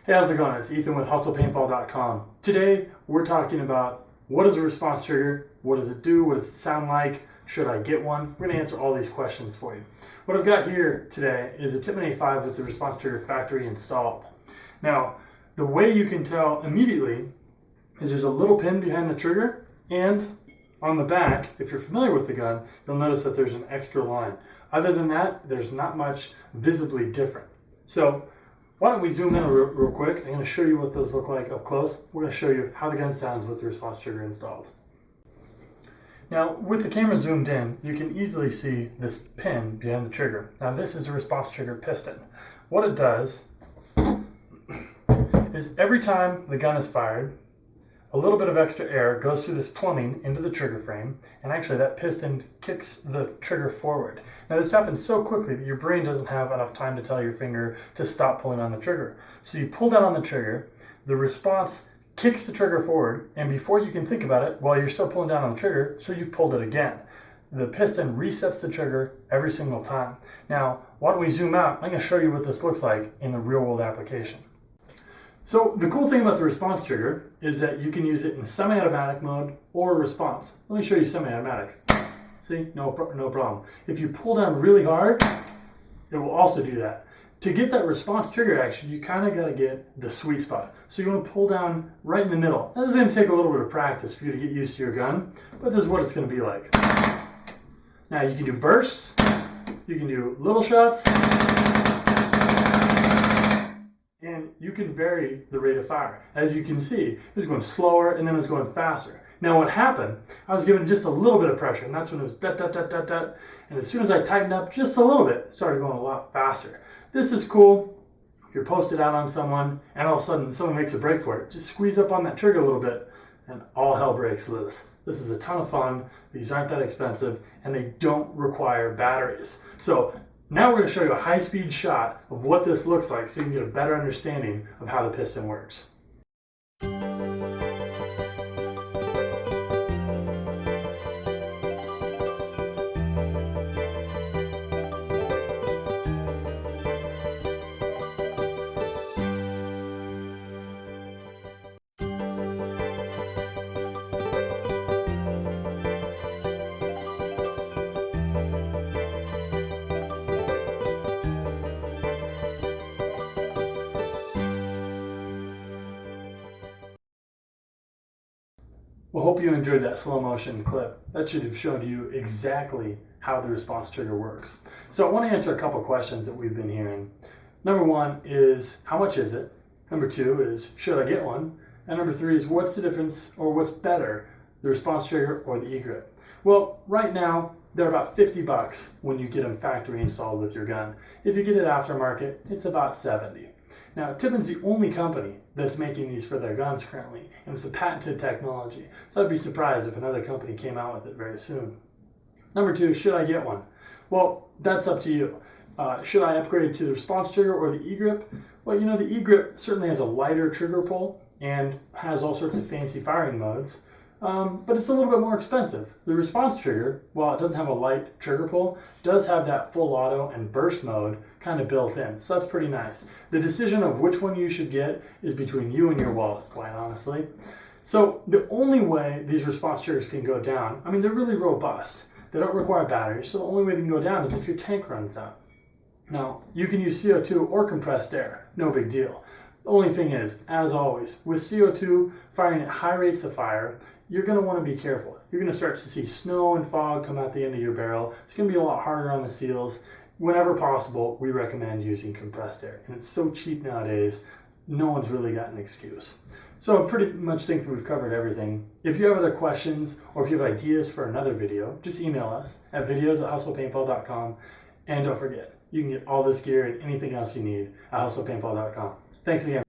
Hey, how's it going? It's Ethan with HustlePaintball.com. Today, we're talking about what is a response trigger, what does it do, what does it sound like, should I get one? We're going to answer all these questions for you. What I've got here today is a Tippmann A5 with the response trigger factory installed. Now, the way you can tell immediately is there's a little pin behind the trigger, and on the back, if you're familiar with the gun, you'll notice that there's an extra line. Other than that, there's not much visibly different. So, why don't we zoom in real quick. I'm going to show you what those look like up close. We're going to show you how the gun sounds with the response trigger installed. Now, with the camera zoomed in, you can easily see this pin behind the trigger. Now, this is a response trigger piston. What it does is every time the gun is fired, a little bit of extra air goes through this plumbing into the trigger frame, and actually that piston kicks the trigger forward. Now this happens so quickly that your brain doesn't have enough time to tell your finger to stop pulling on the trigger. So you pull down on the trigger, the response kicks the trigger forward, and before you can think about it, while you're still pulling down on the trigger, so you've pulled it again. The piston resets the trigger every single time. Now, why don't we zoom out? I'm going to show you what this looks like in the real world application. So the cool thing about the response trigger is that you can use it in semi-automatic mode or response. Let me show you semi-automatic. See, no problem. If you pull down really hard, it will also do that. To get that response trigger action, you kind of got to get the sweet spot. So you want to pull down right in the middle. Now, this is going to take a little bit of practice for you to get used to your gun, but this is what it's going to be like. Now you can do bursts, you can do little shots, and you can vary the rate of fire. As you can see, it's going slower and then it's going faster. Now what happened, I was given just a little bit of pressure, and that's when it was dot, dot, dot, dot, dot. And as soon as I tightened up just a little bit, it started going a lot faster. This is cool if you're posted out on someone and all of a sudden someone makes a break for it. Just squeeze up on that trigger a little bit and all hell breaks loose. This is a ton of fun. These aren't that expensive and they don't require batteries. So now we're going to show you a high-speed shot of what this looks like so you can get a better understanding of how the piston works. Well, hope you enjoyed that slow motion clip. That should have shown you exactly how the response trigger works. So I want to answer a couple questions that we've been hearing. Number one is, how much is it? Number two is, should I get one? And number three is, what's the difference or what's better, the response trigger or the e-grip? Well, right now, they're about 50 bucks when you get them factory installed with your gun. If you get it aftermarket, it's about 70. Now, Tippmann's the only company that's making these for their guns currently, and it's a patented technology. So I'd be surprised if another company came out with it very soon. Number two, should I get one? Well, that's up to you. Should I upgrade to the response trigger or the e-grip? Well, you know, the e-grip certainly has a lighter trigger pull and has all sorts of fancy firing modes, but it's a little bit more expensive. The response trigger, while it doesn't have a light trigger pull, does have that full auto and burst mode kind of built in, so that's pretty nice. The decision of which one you should get is between you and your wallet, quite honestly. So the only way these response triggers can go down, I mean, they're really robust. They don't require batteries, so the only way they can go down is if your tank runs out. Now, you can use CO2 or compressed air, no big deal. The only thing is, as always, with CO2 firing at high rates of fire, you're going to want to be careful. You're going to start to see snow and fog come out the end of your barrel. It's going to be a lot harder on the seals. Whenever possible, we recommend using compressed air. And it's so cheap nowadays, no one's really got an excuse. So I pretty much think that we've covered everything. If you have other questions or if you have ideas for another video, just email us at videos@hustlepaintball.com. And don't forget, you can get all this gear and anything else you need at hustlepaintball.com. Thanks again.